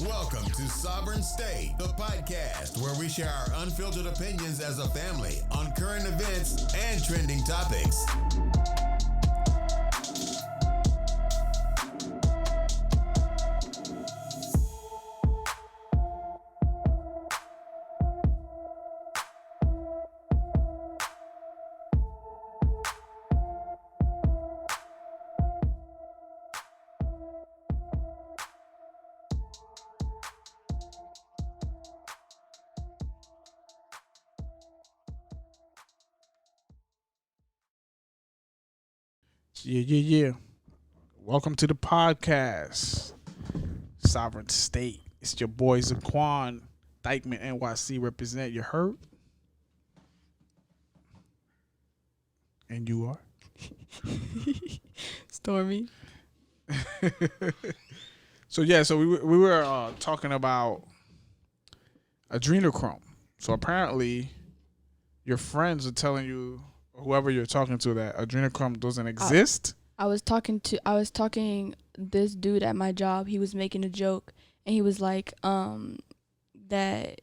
Welcome to Sovereign State, the podcast where we share our unfiltered opinions as a family on current events and trending topics. Yeah. Welcome to the podcast, Sovereign State. It's your boy Zaquan, Dykeman NYC represent. You heard? And you are? Stormy. So we were talking about adrenochrome. So apparently your friends are telling you, whoever you're talking to, that adrenochrome doesn't exist. I was talking this dude at my job. He was making a joke and he was like that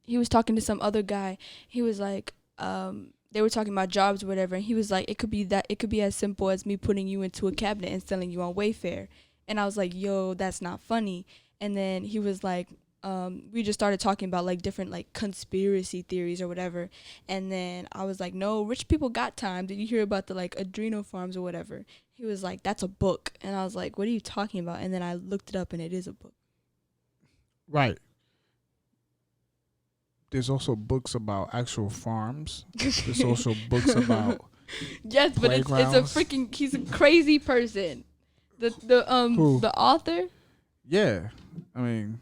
he was talking to some other guy. He was like they were talking about jobs or whatever, and he was like, it could be as simple as me putting you into a cabinet and selling you on Wayfair. And I was like, yo, that's not funny. And then he was like, we just started talking about like different like conspiracy theories or whatever. And then I was like, no, rich people got time. Did you hear about the like adrenal farms or whatever? He was like, that's a book. And I was like, what are you talking about? And then I looked it up and it is a book. Right. There's also books about actual farms. There's also books about yes, but it's a freaking, he's a crazy person. The author? Yeah. I mean,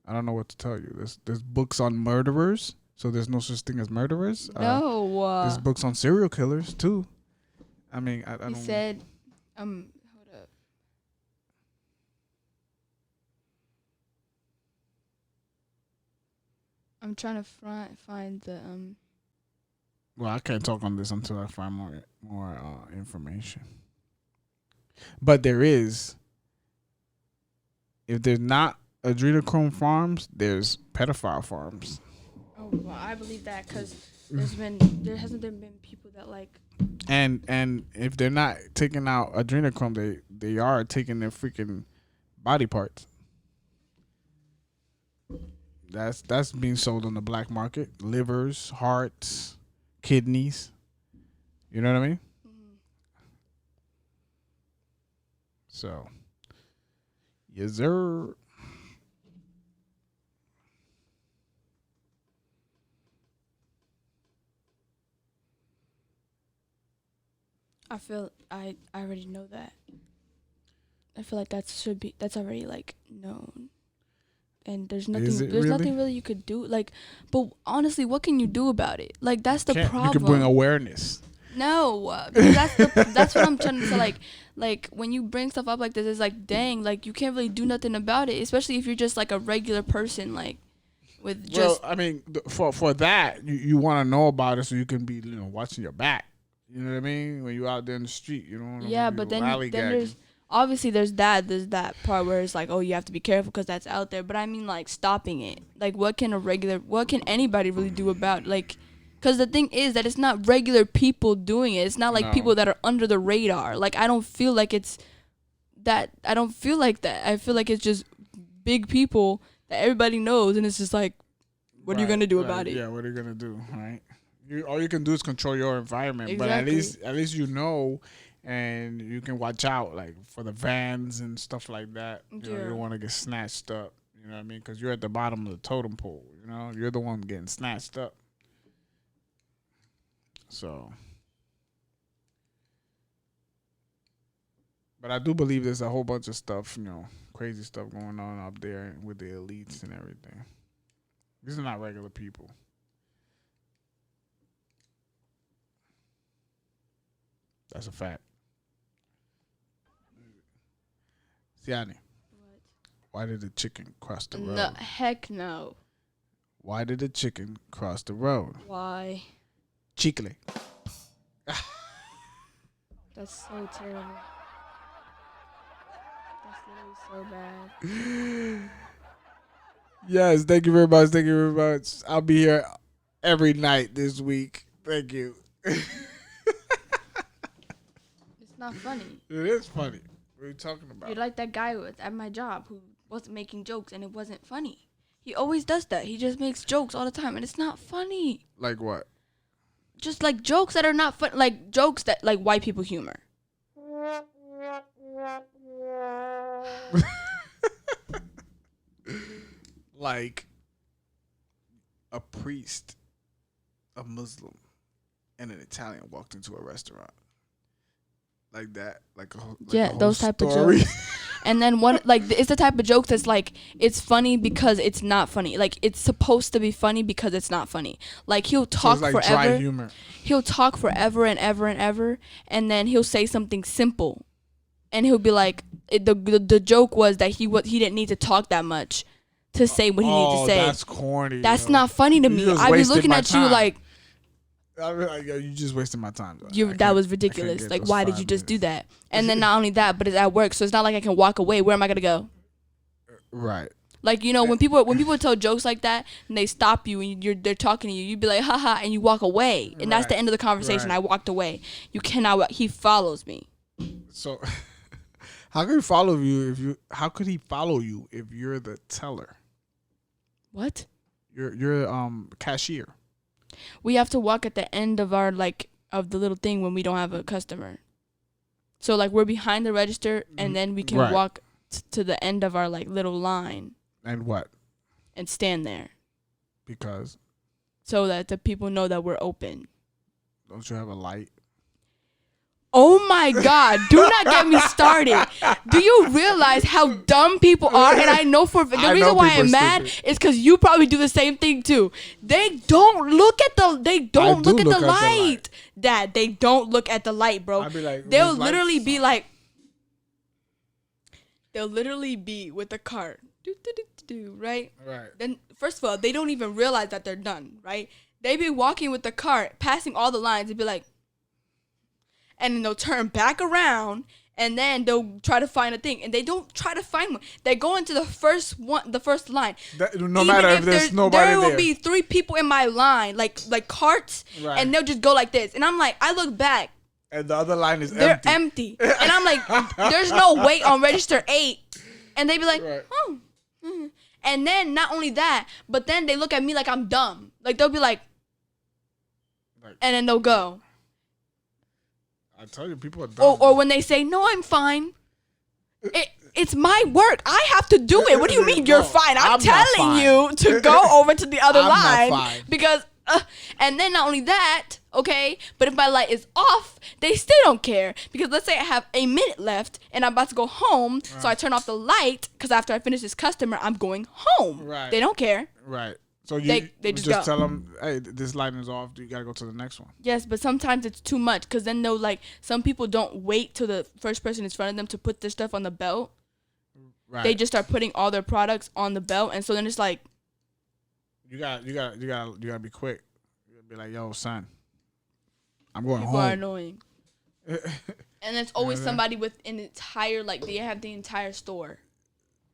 I don't know what to tell you. There's books on murderers, so there's no such thing as murderers. No. There's books on serial killers too. I mean, I don't. He said, hold up. I'm trying to find the Well, I can't talk on this until I find more information. But there is. If there's not adrenochrome farms, there's pedophile farms. Oh, well, I believe that because there hasn't been people that like. And if they're not taking out adrenochrome, they are taking their freaking body parts. That's being sold on the black market. Livers, hearts, kidneys. You know what I mean? Mm-hmm. So, yes, sir. I feel I already know that. I feel like that's already like known. And there's nothing really you could do. Like, but honestly, what can you do about it? Like, that's the problem. You can bring awareness. No, because that's what I'm trying to say. Like when you bring stuff up like this, it's like, dang, like you can't really do nothing about it, especially if you're just like a regular person, like with just. Well, I mean, for that, you want to know about it so you can be watching your back. You know what I mean? When you're out there in the street, you know. Yeah, but then there's obviously there's that part where it's like, oh, you have to be careful because that's out there. But I mean, like stopping it. Like, what can anybody really do about like? Because the thing is that it's not regular people doing it. It's not like people that are under the radar. Like, I don't feel like it's that. I don't feel like that. I feel like it's just big people that everybody knows, and it's just like, what are you gonna do about it? Yeah, what are you gonna do, right? All you can do is control your environment, exactly. But at least you know, and you can watch out, like for the vans and stuff like that. You don't want to get snatched up. You know what I mean? Because you're at the bottom of the totem pole. You know, you're the one getting snatched up. So, but I do believe there's a whole bunch of stuff, crazy stuff going on up there with the elites and everything. These are not regular people. That's a fact. Siani. What? Why did the chicken cross the road? No, heck no. Why did the chicken cross the road? Why? Chicle. That's so terrible. That's literally so bad. Yes, thank you very much. Thank you very much. I'll be here every night this week. Thank you. It's not funny. It is funny. What are you talking about? You're like that guy at my job who wasn't making jokes and it wasn't funny. He always does that. He just makes jokes all the time and it's not funny. Like what? Just like jokes that are not fun, like jokes that like white people humor. Like a priest, a Muslim, and an Italian walked into a restaurant. Like that, like yeah, a whole those type story. of jokes. And then one, like, it's the type of jokes that's like, it's funny because it's not funny. Like, it's supposed to be funny because it's not funny. Like, he'll talk so it's like forever. Dry humor. He'll talk forever and ever and ever, and then he'll say something simple, and he'll be like, the joke was that he didn't need to talk that much to say what he needed to say. That's corny. That's not funny to me. I'd be looking at you like, I mean, like, yo, you just wasted my time. that was ridiculous. Like, why did you just do that? And then not only that, but it's at work, so it's not like I can walk away. Where am I gonna go? Right. Like, you know, when people tell jokes like that and they stop you and they're talking to you, you'd be like, haha, and you walk away, and that's the end of the conversation. Right. I walked away. You cannot. He follows me. So, how could he follow you How could he follow you if you're the teller? What? You're cashier. We have to walk at the end of our of the little thing when we don't have a customer. So like we're behind the register and then we can walk to the end of our little line. And what? And stand there. Because? So that the people know that we're open. Don't you have a light? Oh my God, do not get me started. Do you realize how dumb people are? And I know the reason why I'm mad is because you probably do the same thing too. They don't look at the light. Dad, they don't look at the light, bro. I'd be like, they'll literally be with the cart. Right? Right. Then first of all, they don't even realize that they're done, right? They be walking with the cart, passing all the lines, and be like, and then they'll turn back around and then they'll try to find a thing. And they don't try to find one. They go into the first line. No matter if there's nobody there. There will be 3 people in my line, like carts, and they'll just go like this. And I'm like, I look back. And the other line is empty. They're empty. And I'm like, there's no wait on register 8. And they be like, oh. Mm-hmm. And then not only that, but then they look at me like I'm dumb. Like they'll be like and then they'll go. I tell you, people are dumb. Or when they say, no, I'm fine. It's my work. I have to do it. What do you mean you're fine? I'm telling you to go over to the other line. Because, and then not only that, okay, but if my light is off, they still don't care. Because let's say I have a minute left and I'm about to go home. So I turn off the light because after I finish this customer, I'm going home. Right. They don't care. Right. So they just tell them, hey, this light is off. You got to go to the next one. Yes, but sometimes it's too much because then they'll some people don't wait till the first person in front of them to put their stuff on the belt. Right. They just start putting all their products on the belt, and so then it's like, you gotta be quick. You gotta be like, yo, son, I'm going people home. People are annoying, and it's always somebody with an entire they have the entire store.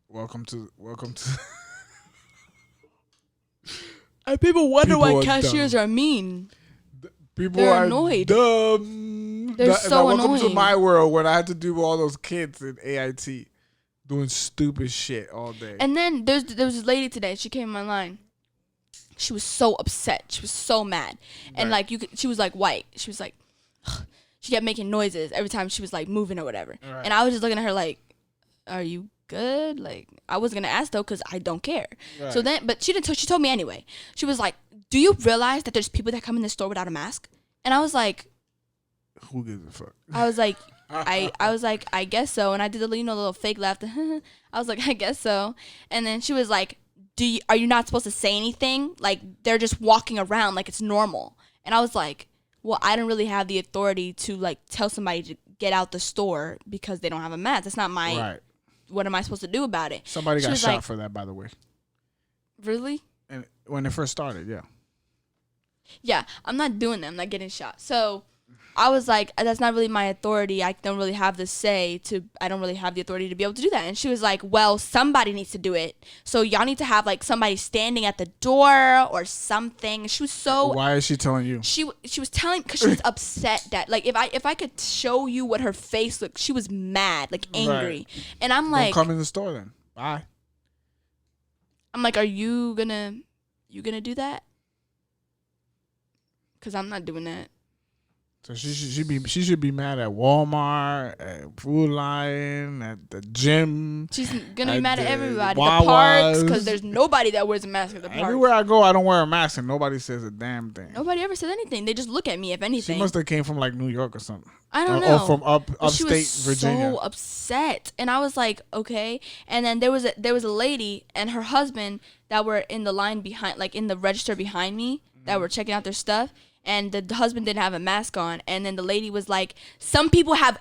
Welcome to. And people wonder why cashiers are mean. They're annoyed. Dumb. They're so annoying. Welcome to my world when I had to do all those kids in AIT doing stupid shit all day. And then there was this lady today. She came in my line. She was so upset. She was so mad. And she was white. She was she kept making noises every time she was moving or whatever. Right. And I was just looking at her like, are you good? I was gonna ask though because I don't care. Right. So then, but she didn't. She told me anyway. She was like, "Do you realize that there's people that come in the store without a mask?" And I was like, "Who gives a fuck?" I was like, I was like, I guess so. And I did the little fake laughter. I was like, I guess so. And then she was like, are you not supposed to say anything? They're just walking around like it's normal. And I was like, well, I don't really have the authority to tell somebody to get out the store because they don't have a mask. That's not my. Right. What am I supposed to do about it? Somebody got shot for that, by the way. Really? And when it first started, yeah. Yeah, I'm not doing that. I'm not getting shot. So I was like, that's not really my authority. I don't really have the say to, I don't really have the authority to be able to do that. And she was like, well, somebody needs to do it. So y'all need to have like somebody standing at the door or something. She was so. Why is she telling you? She was telling, because she was upset that, like, if I could show you what her face looked, she was mad, like angry. Right. And I'm like. Don't come in the store then. Bye. I'm like, are you gonna do that? Because I'm not doing that. So she should be mad at Walmart, at Food Lion, at the gym. She's gonna be mad at everybody. Wawas. The parks, because there's nobody that wears a mask at the park. Everywhere I go, I don't wear a mask, and nobody says a damn thing. Nobody ever says anything. They just look at me, if anything. She must have came from like New York or something. I don't know. Or from upstate Virginia. She was so upset, and I was like, okay. And then there was a lady and her husband that were in the line behind, like in the register behind me, that were checking out their stuff. And the husband didn't have a mask on, and then the lady was like, some people have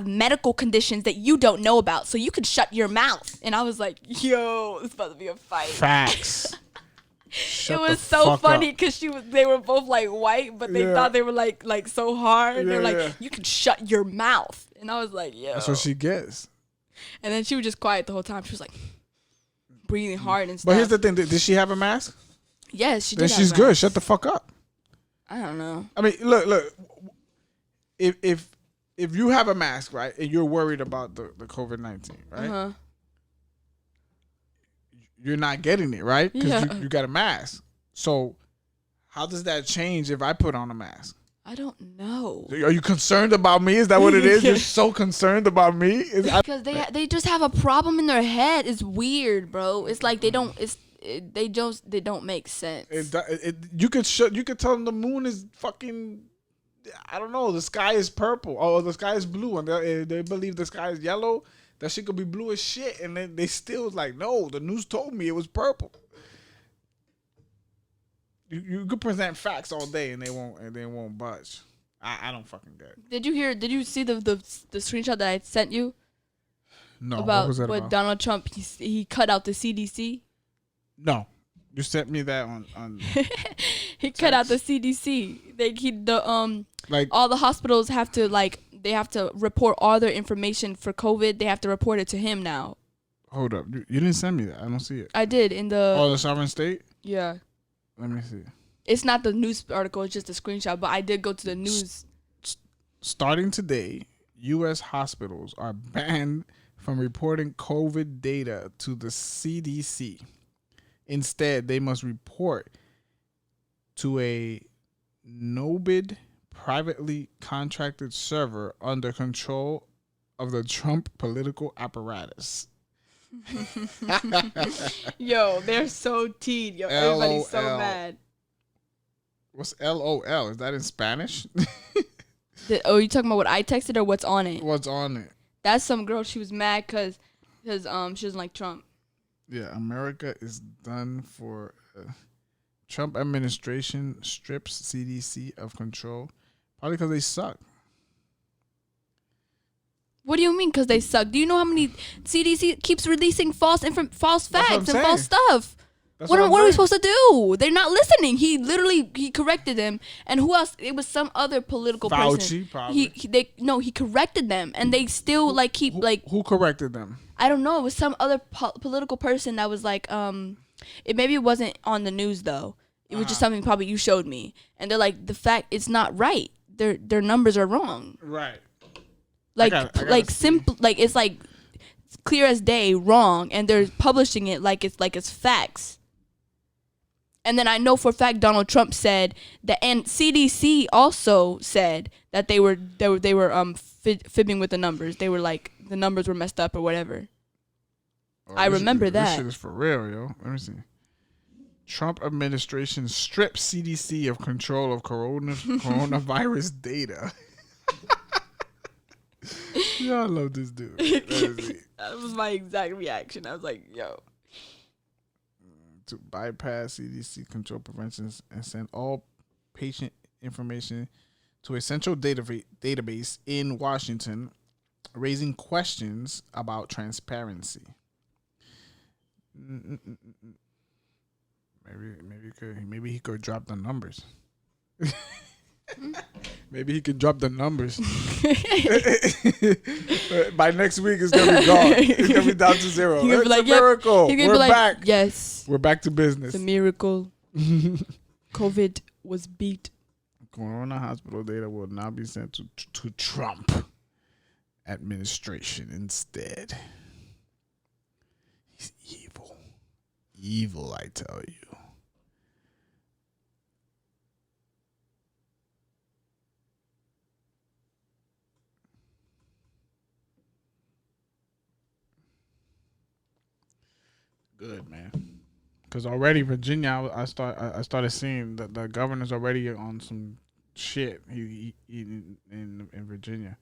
medical conditions that you don't know about, so you could shut your mouth. And I was like, yo, this is about to be a fight. Facts. It was so funny because they were both like white, but they thought they were like so hard. They're like, you can shut your mouth. And I was like, yo. That's what she gets. And then she was just quiet the whole time. She was like breathing hard and stuff. But here's the thing: did she have a mask? Yes, she did. Then she's good. Shut the fuck up. I don't know. I mean, look. If you have a mask, right, and you're worried about the COVID-19, right? You're not getting it, right? Because you got a mask. So how does that change if I put on a mask? I don't know. Are you concerned about me? Is that what it is? You're so concerned about me? Because they just have a problem in their head. It's weird, bro. It's like they don't make sense. You could tell them the moon is fucking, I don't know, the sky is purple or the sky is blue, and they believe the sky is yellow. That shit could be blue as shit, and then they still like, no, the news told me it was purple. You could present facts all day, and they won't budge. I don't fucking get it. Did you see the screenshot that I sent you? No. About what was that about? Donald Trump he cut out the CDC. No, you sent me that on He cut out the CDC. All the hospitals have to they have to report all their information for COVID. They have to report it to him now. Hold up, you didn't send me that. I don't see it. I did in the. Oh, the sovereign state. Yeah. Let me see. It's not the news article. It's just a screenshot. But I did go to the news. Starting today, U.S. hospitals are banned from reporting COVID data to the CDC. Instead, they must report to a NOBID privately contracted server under control of the Trump political apparatus. Yo, they're so teen. Yo, everybody's so mad. What's LOL? Is that in Spanish? You talking about what I texted or what's on it? What's on it? That's some girl. She was mad because she doesn't like Trump. Yeah, America is done for. Trump administration strips CDC of control, probably because they suck. What do you mean? Because they suck? Do you know how many CDC keeps releasing false facts and false stuff? What are we supposed to do? They're not listening. He corrected them, and who else? It was some other political person. Fauci, probably. He corrected them, and they still Who corrected them? I don't know. It was some other political person that was like it wasn't on the news though. It was just something probably you showed me, and they're like, the fact it's not right. Their numbers are wrong. Right. Simple, like it's like clear as day wrong, and they're publishing it like it's facts. And then I know for a fact Donald Trump said that, and CDC also said that they were fibbing with the numbers. They were like the numbers were messed up or whatever. I remember that. This shit is for real, yo. Let me see. Trump administration strips CDC of control of coronavirus data. Yo, I love this dude. That was my exact reaction. I was like, yo. To bypass CDC control preventions and send all patient information to a central database in Washington, raising questions about transparency. Maybe he could drop the numbers. Maybe he can drop the numbers. By next week, it's gonna be gone. It's gonna be down to zero. He gonna It's be like, a miracle. He gonna We're be like, back. yes, We're back to business. it's a miracle. COVID was beat. Corona hospital data will now be sent to Trump administration instead. He's evil. Evil, I tell you. Good, man. Because already Virginia, I started seeing that the governor's already on some shit. He in Virginia.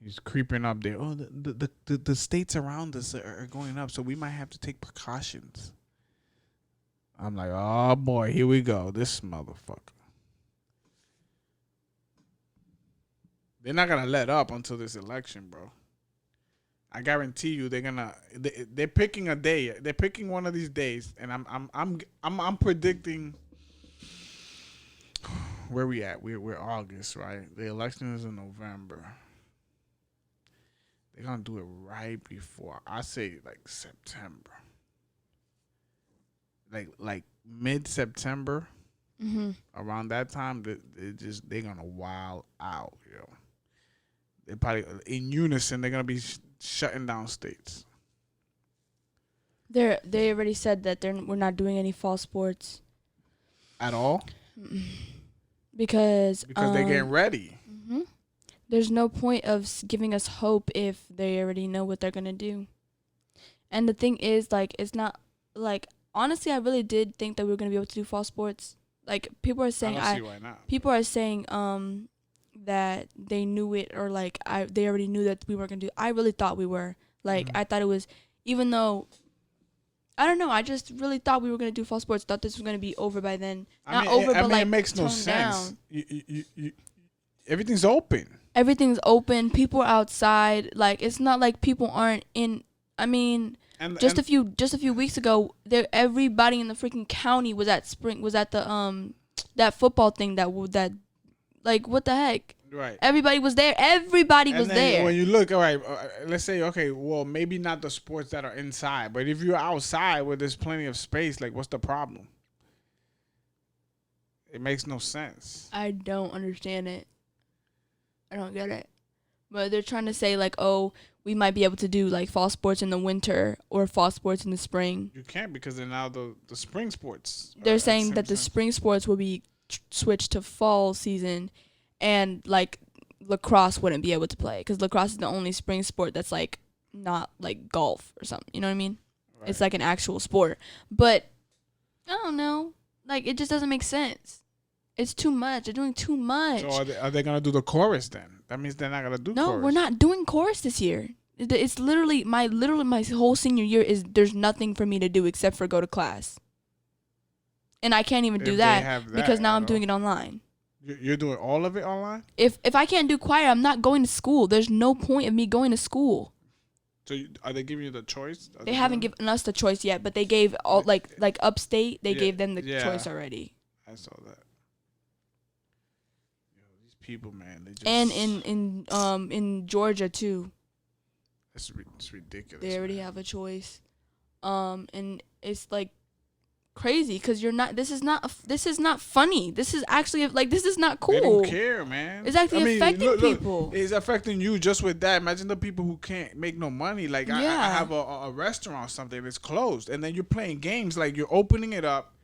He's creeping up there. Oh, the states around us are going up, so we might have to take precautions. I'm like, oh boy, here we go. This motherfucker. They're not gonna let up until this election, bro. I guarantee you, they're picking a day. They're picking one of these days, and I'm predicting. Where we at? We're August, right? The election is in November. They're gonna do it right before. I say like September. Like mid-September. Mm-hmm. Around that time, they're gonna wild out, yo. They probably in unison. They're gonna be shutting down states. They already said that we're not doing any fall sports At all? because They're getting ready. Mm-hmm. There's no point of giving us hope if they already know what they're gonna do. And the thing is, like, it's not like, honestly, I really did think that we were gonna be able to do fall sports. Like, people are saying, I don't see why not. People are saying that they knew it, or like they already knew that we were gonna do. I really thought we were. Like, I thought it was, even though, I don't know, I just really thought we were gonna do fall sports. Thought this was gonna be over by then. It makes no sense. Everything's open. Everything's open. People are outside. Like, it's not like people aren't in. I mean, just a few weeks ago, everybody in the freaking county was at the that football thing that like, what the heck? Right. Everybody was there. Everybody was there. When you look, all right, let's say, okay, well, maybe not the sports that are inside, but if you're outside where there's plenty of space, like, what's the problem? It makes no sense. I don't understand it. I don't get it. But they're trying to say, like, oh, we might be able to do, like, fall sports in the winter or fall sports in the spring. You can't, because they're now the spring sports. They're saying that the spring sports will be switched to fall season, and, like, lacrosse wouldn't be able to play, because lacrosse is the only spring sport that's, like, not, like, golf or something. You know what I mean? Right. It's, like, an actual sport. But, I don't know. Like, it just doesn't make sense. It's too much. They're doing too much. So are they going to do the chorus then? That means they're not going to do chorus. No, we're not doing chorus this year. It's literally my whole senior year is there's nothing for me to do except for go to class. And I can't even do that because now I'm doing it online. You're doing all of it online? If I can't do choir, I'm not going to school. There's no point of me going to school. So are they giving you the choice? They haven't given us the choice yet, but they gave all like upstate. They gave them the choice already. I saw that. Yo, these people, man, they just and in Georgia too. It's ridiculous. They already have a choice, and it's like crazy because this is not funny. This is actually like, this is not cool. They don't care, man. It's actually affecting people. It's affecting you just with that. Imagine the people who can't make no money. Like, I have a restaurant or something that's closed, and then you're playing games. Like, you're opening it up,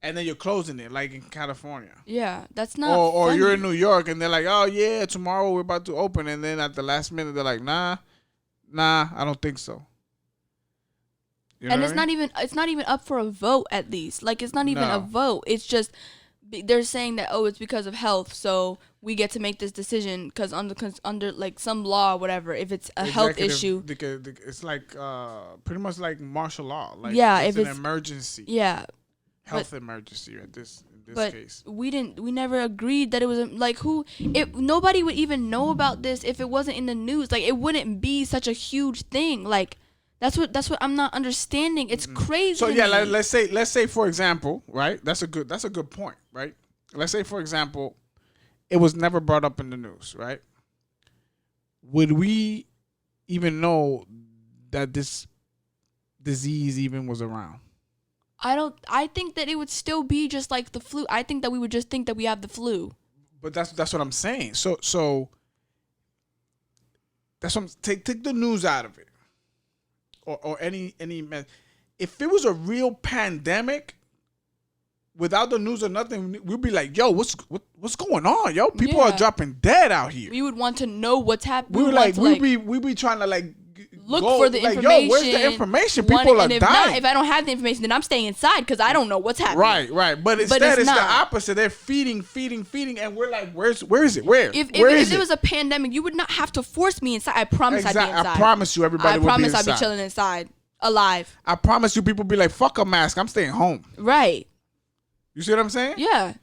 and then you're closing it, like in California. Yeah, that's not or you're in New York, and they're like, oh, yeah, tomorrow we're about to open. And then at the last minute, they're like, nah, I don't think so. You know and it's not even up for a vote, at least. Like, it's not even a vote. It's just they're saying that, oh, it's because of health, so we get to make this decision because under like some law or whatever, if it's a health issue. It's like pretty much like martial law. Like, yeah, it's an emergency. Yeah. Health emergency in this case. We never agreed that it was nobody would even know about this if it wasn't in the news. Like, it wouldn't be such a huge thing. Like, that's what I'm not understanding. It's crazy. So yeah, let's say for example, right? That's a good point, right? Let's say for example, it was never brought up in the news, right? Would we even know that this disease even was around? I think that it would still be just like the flu. I think that we would just think that we have the flu. But that's what I'm saying. So that's what take the news out of it. Or any if it was a real pandemic without the news or nothing, we'd be like, yo, what's going on? Yo, people are dropping dead out here. We would want to know what's happening. We be trying to like look for the information. Yo, where's the information? People are dying. If I don't have the information, then I'm staying inside because I don't know what's happening. Right. But instead, it's the opposite. They're feeding, and we're like, where is it? Where? If it was a pandemic, you would not have to force me inside. I promise I'd be inside. I promise you, everybody. I promise I'd be chilling inside, alive. I promise you, people be like, fuck a mask. I'm staying home. Right. You see what I'm saying? Yeah.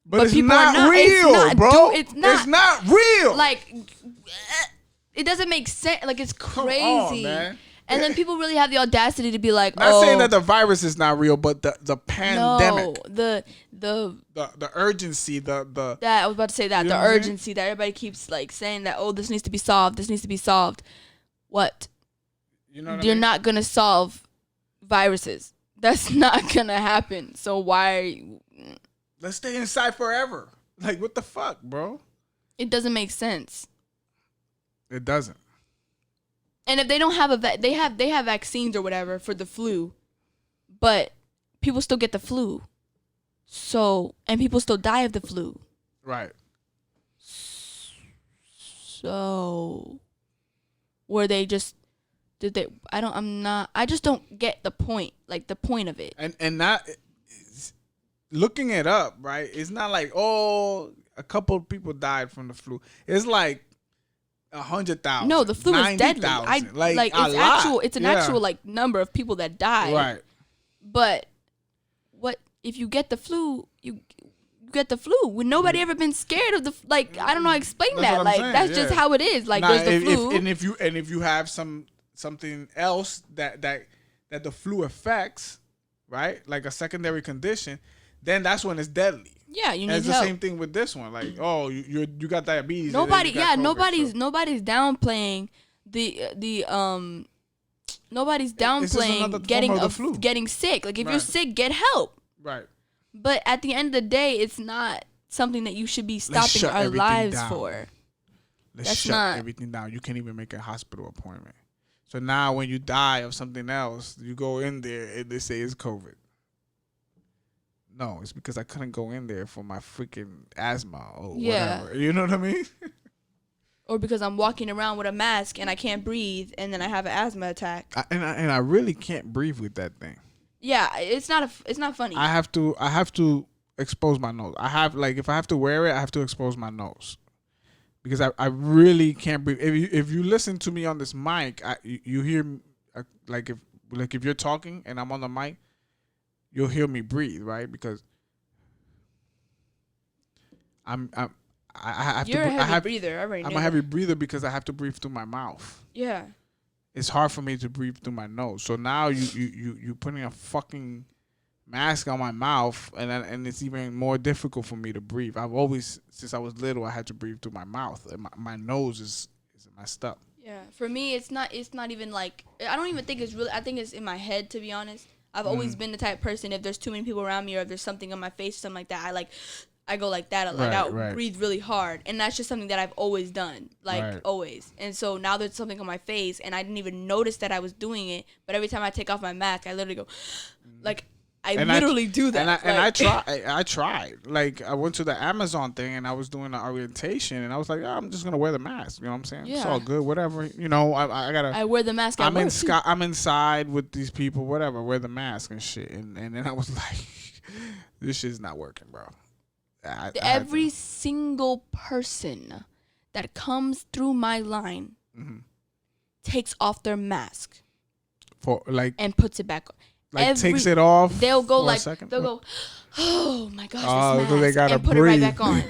But it's not real, bro. It's not real. Like, it doesn't make sense. Like, it's crazy. Come on, man. And then people really have the audacity to be like, not saying that the virus is not real, but the pandemic. No, the urgency, the that I was about to say that, the urgency that everybody keeps like saying that, oh, this needs to be solved. This needs to be solved. What? You know what You're not gonna solve viruses. That's not gonna happen. So why? Let's stay inside forever. Like, what the fuck, bro? It doesn't make sense. It doesn't. And if they don't have they have vaccines or whatever for the flu, but people still get the flu. So, and people still die of the flu. Right. So, were they just I just don't get the point, like the point of it. And not looking it up, right? It's not like, oh, a couple of people died from the flu. It's like 100,000. No, the flu is deadly. It's an actual like number of people that die. Right. But what if you get the flu? You get the flu. Would nobody ever been scared of the like? I don't know how to explain that. Like that's just how it is. Like there's the flu. If you have something else that the flu affects, right? Like a secondary condition, then that's when it's deadly. Yeah, you need help. It's the same thing with this one. Like, oh, you got diabetes. Nobody's downplaying nobody's downplaying getting sick. Like if you're sick, get help. Right. But at the end of the day, it's not something that you should be stopping our lives for. Let's shut everything down. You can't even make a hospital appointment. So now when you die of something else, you go in there and they say it's COVID. No, it's because I couldn't go in there for my freaking asthma or whatever. You know what I mean? Or because I'm walking around with a mask and I can't breathe and then I have an asthma attack. And I really can't breathe with that thing. Yeah, it's not funny. I have to expose my nose. If I have to wear it, I have to expose my nose. Because I really can't breathe. If you listen to me on this mic, you hear if you're talking and I'm on the mic, you'll hear me breathe, right? Because I have You're to. a heavy breather. I'm a heavy breather because I have to breathe through my mouth. Yeah. It's hard for me to breathe through my nose. So now you putting a fucking mask on my mouth, and it's even more difficult for me to breathe. I've always, since I was little, I had to breathe through my mouth, and my nose is messed up. Yeah, for me, it's not even like, I don't even think it's really. I think it's in my head, to be honest. I've always been the type of person, if there's too many people around me or if there's something on my face or something like that, I go like that. I breathe really hard. And that's just something that I've always done. Always. And so now there's something on my face and I didn't even notice that I was doing it. But every time I take off my mask, I literally go, I literally do that. I tried. Like, I went to the Amazon thing and I was doing the orientation and I was like, I'm just going to wear the mask. You know what I'm saying? Yeah. It's all good, whatever. You know, I wear the mask. I'm inside with these people, whatever, wear the mask and shit. And then I was like, this shit's not working, bro. Every single person that comes through my line takes off their mask and puts it back on. Takes it off. They'll go oh my gosh, this mask, they gotta and put breathe. It right back on.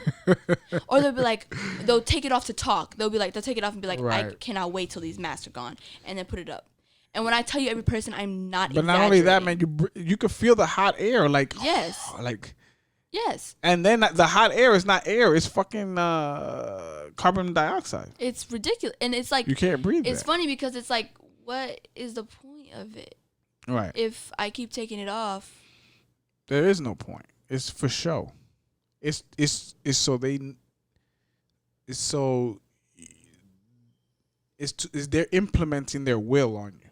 Or they'll be like, they'll take it off to talk. They'll take it off and be like, I cannot wait till these masks are gone, and then put it up. And when I tell you every person, I'm not. But not only that, man, you could feel the hot air, yes, Yes. And then the hot air is not air; it's fucking carbon dioxide. It's ridiculous, and it's like You can't breathe. It's funny because it's like, what is the point of it? Right. If I keep taking it off, There is no point. It's for show. It's so they. It's so. They're implementing their will on you,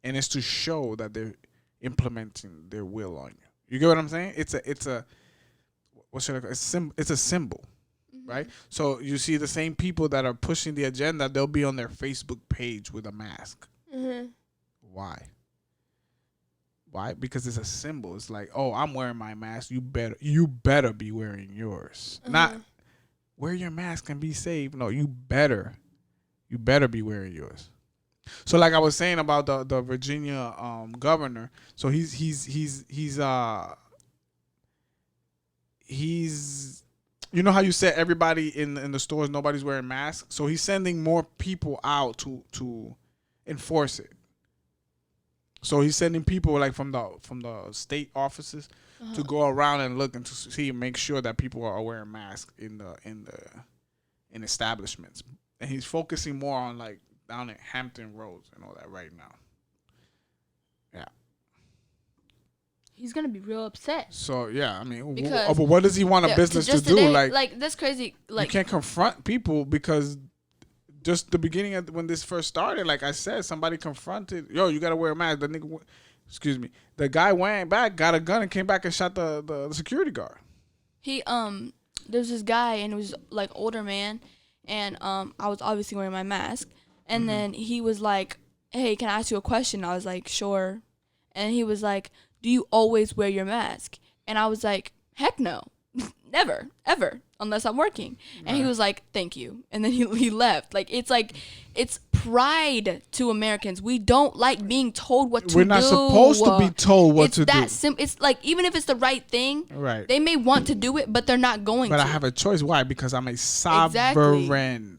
and it's to show that they're implementing their will on you. You get what I'm saying? It's a what should I call it? It's a symbol, right? So you see the same people that are pushing the agenda, they'll be on their Facebook page with a mask. Mm-hmm. Why? Why? Because it's a symbol. It's like, oh, I'm wearing my mask. You better be wearing yours. Not wear your mask and be safe. No, you better be wearing yours. So like I was saying about the Virginia governor. So he's you know how you said everybody in the stores, nobody's wearing masks. So he's sending more people out to enforce it. So he's sending people like from the state offices to go around and look and to see and make sure that people are wearing masks in establishments. And he's focusing more on like down at Hampton Roads and all that right now. Yeah. He's gonna be real upset. So yeah, I mean, Because but what does he want a business to do? Today, like that's crazy. Like you can't confront people because just the beginning of when this first started, like I said, somebody confronted, yo, you gotta wear a mask. The nigga, excuse me, the guy went back, got a gun, and came back and shot the security guard. He there's this guy and it was like older man, and I was obviously wearing my mask, and then he was like, hey, can I ask you a question? I was like, sure, and he was like, do you always wear your mask? And I was like, heck no. Never, ever, unless I'm working. And he was like, thank you. And then he left. It's pride to Americans. We don't like being told what to do. We're not supposed to be told what to do. It's like, even if it's the right thing, right? They may want to do it, but they're not going to. But I have a choice. Why? Because I'm a sovereign. Exactly.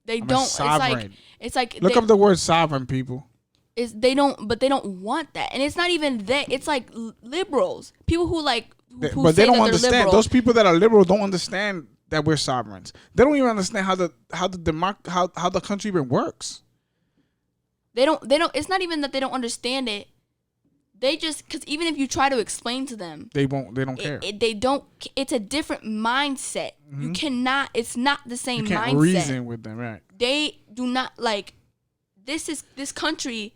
They I'm don't. sovereign. It's like look up the word sovereign, people. They don't want that. And it's not even that. It's like liberals. People who like but they don't understand. Liberal. Those people that are liberal don't understand that we're sovereigns. They don't even understand how the country even works. They don't. It's not even that they don't understand it. They just, because even if you try to explain to them, they won't. They don't care. They don't. It's a different mindset. You cannot. It's not the same mindset. You can't reason with them, right? They do not like. This country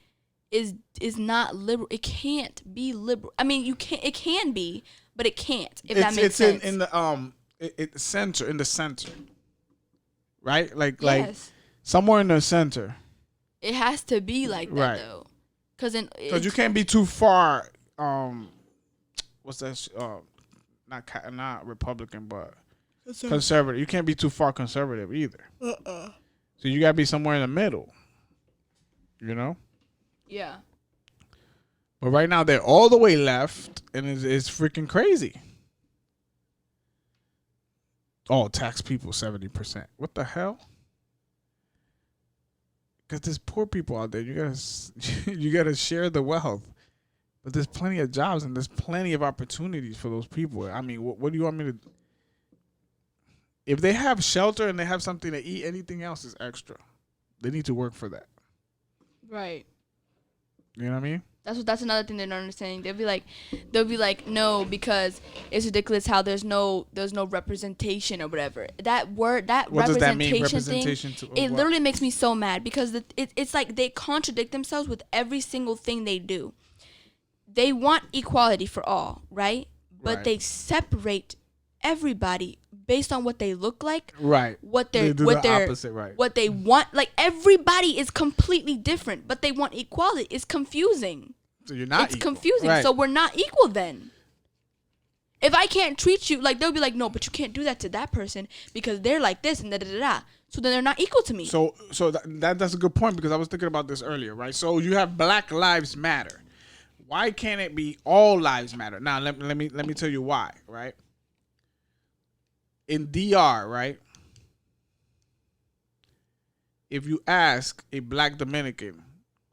is not liberal. It can't be liberal. I mean, you can. It can be. But it can't. If that makes sense. It's in the center, right? Like somewhere in the center. It has to be like that, though, because you can't be too far. What's that? Not Republican, but conservative. You can't be too far conservative either. So you gotta be somewhere in the middle. You know. Yeah. But right now they're all the way left, and it's freaking crazy. Oh, tax people 70%. What the hell? Because there's poor people out there. You gotta share the wealth. But there's plenty of jobs and there's plenty of opportunities for those people. I mean, what do you want me to? If they have shelter and they have something to eat, anything else is extra. They need to work for that. Right. You know what I mean? That's another thing they're not understanding. They'll be like, no, because it's ridiculous how there's no representation or whatever. That word, what representation, does that mean? Representation thing, it literally makes me so mad because it's like they contradict themselves with every single thing they do. They want equality for all, right? But they separate everybody based on what they look like, right? What they're opposite, right? What they want, like everybody is completely different, but they want equality. It's confusing. So you're not. It's confusing. Right. So we're not equal then. If I can't treat you like, they'll be like, no, but you can't do that to that person because they're like this and da da da da. So then they're not equal to me. So that's a good point because I was thinking about this earlier, right? So you have Black Lives Matter. Why can't it be all lives matter? Now let me tell you why, right? In DR, right? If you ask a Black Dominican,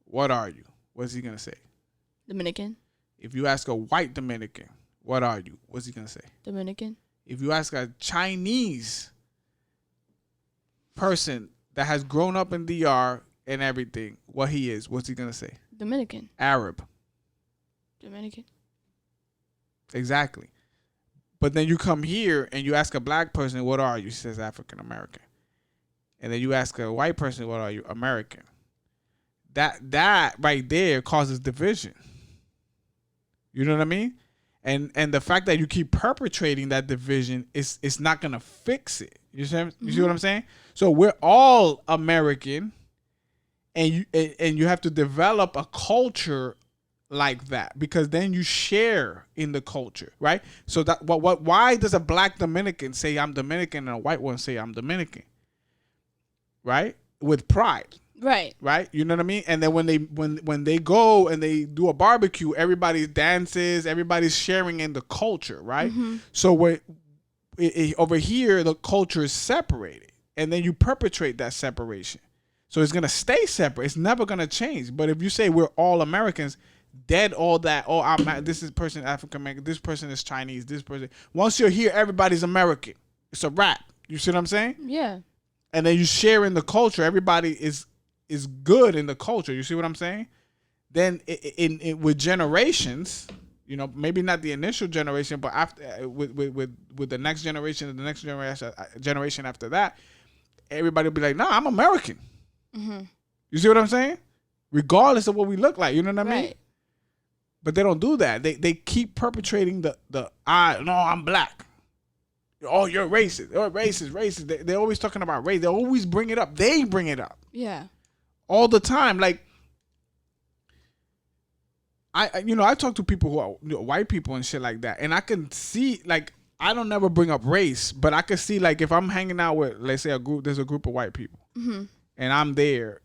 what are you? What's he gonna say? Dominican. If you ask a white Dominican, what are you? What's he gonna say? Dominican. If you ask a Chinese person that has grown up in DR and everything, what he is, what's he gonna say? Dominican. Arab. Dominican. Exactly. But then you come here and you ask a black person, what are you? He says African American. And then you ask a white person, what are you? American. That right there causes division. You know what I mean? And the fact that you keep perpetrating that division is not gonna fix it. You see what I'm saying? So we're all American, and you have to develop a culture like that, because then you share in the culture, right? So that why does a black Dominican say I'm Dominican and a white one say I'm Dominican? Right? With pride. Right? You know what I mean? And then when they go and they do a barbecue, everybody dances, everybody's sharing in the culture, right? Mm-hmm. So over here the culture is separated, and then you perpetrate that separation. So it's gonna stay separate. It's never gonna change. But if you say we're all Americans, dead all that. Oh, this is person African American. This person is Chinese. This person. Once you're here, everybody's American. It's a wrap. You see what I'm saying? Yeah. And then you share in the culture. Everybody is good in the culture. You see what I'm saying? Then in with generations, you know, maybe not the initial generation, but after with the next generation and the next generation after that, everybody will be like, "Nah, I'm American." Mm-hmm. You see what I'm saying? Regardless of what we look like, you know what I mean? But they don't do that. They keep perpetrating no, I'm black. Oh, you're racist. Oh, racist. They're always talking about race. They always bring it up. They bring it up. Yeah. All the time. Like, I talk to people who are white people and shit like that, and I can see, like, I don't never bring up race, but I can see, like, if I'm hanging out with, let's say, there's a group of white people, mm-hmm. and I'm there,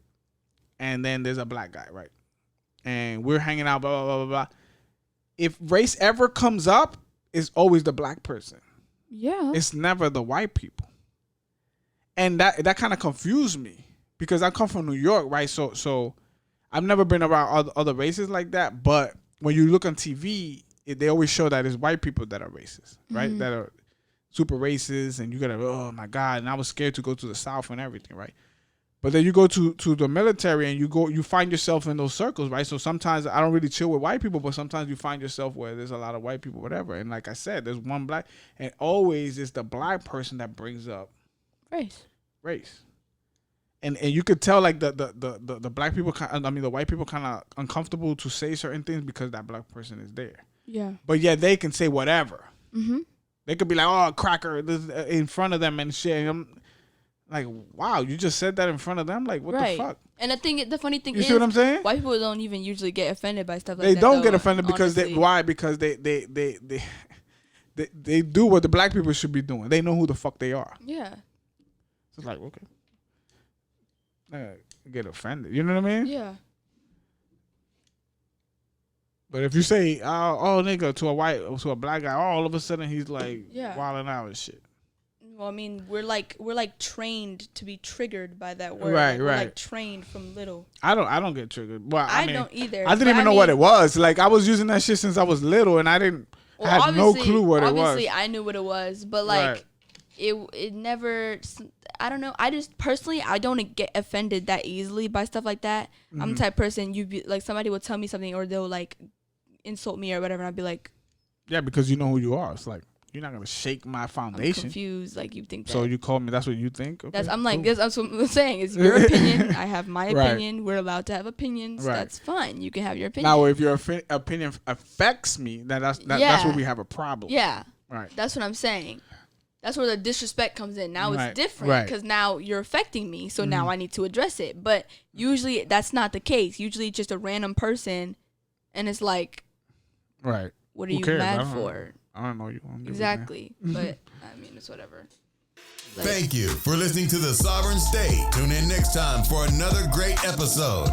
and then there's a black guy, right? And we're hanging out, blah, blah, blah, blah. If race ever comes up, it's always the black person. Yeah. It's never the white people. And that kind of confused me, because I come from New York, right? So I've never been around other races like that. But when you look on TV, they always show that it's white people that are racist, right? Mm-hmm. That are super racist, and you gotta, oh my God. And I was scared to go to the South and everything, right? But then you go to the military and you find yourself in those circles, right? So sometimes I don't really chill with white people, but sometimes you find yourself where there's a lot of white people, whatever. And like I said, there's one black, and always it's the black person that brings up race. And you could tell, like, the black people, the white people kind of uncomfortable to say certain things because that black person is there. Yeah. But yeah, they can say whatever. Mm-hmm. They could be like, oh, cracker, in front of them and shit. And I'm like, wow, you just said that in front of them? Like, what the fuck? And the funny thing is, you see what I'm saying? White people don't even usually get offended by stuff like that. They don't get offended because why? Because they do what the black people should be doing. They know who the fuck they are. Yeah. So it's like, okay. Get offended. You know what I mean? Yeah. But if you say, oh nigga, to a black guy, all of a sudden he's like wilding out and shit. Well, I mean, we're like trained to be triggered by that word. Right. We're like trained from little. I don't get triggered. Well, I mean, don't either. I didn't even know what it was. Like, I was using that shit since I was little, and I had no clue what it was. Obviously, I knew what it was, but like, it never. I don't know. I just personally, I don't get offended that easily by stuff like that. Mm-hmm. I'm the type of person like somebody will tell me something, or they'll like insult me or whatever, and I'd be like, yeah, because you know who you are. It's like, you're not gonna shake my foundation. I'm confused, like, you think that. So you call me, that's what you think? Okay, that's what I'm saying. It's your opinion. I have my opinion. We're allowed to have opinions. Right. That's fine. You can have your opinion. Now, if your opinion affects me, that's where we have a problem. Yeah. Right. That's what I'm saying. That's where the disrespect comes in. Now it's different because now you're affecting me. So now I need to address it. But usually that's not the case. Usually it's just a random person, and it's like, right. What are you mad for? I don't know you. Exactly. But I mean, it's whatever. Thank you for listening to The Sovereign State. Tune in next time for another great episode.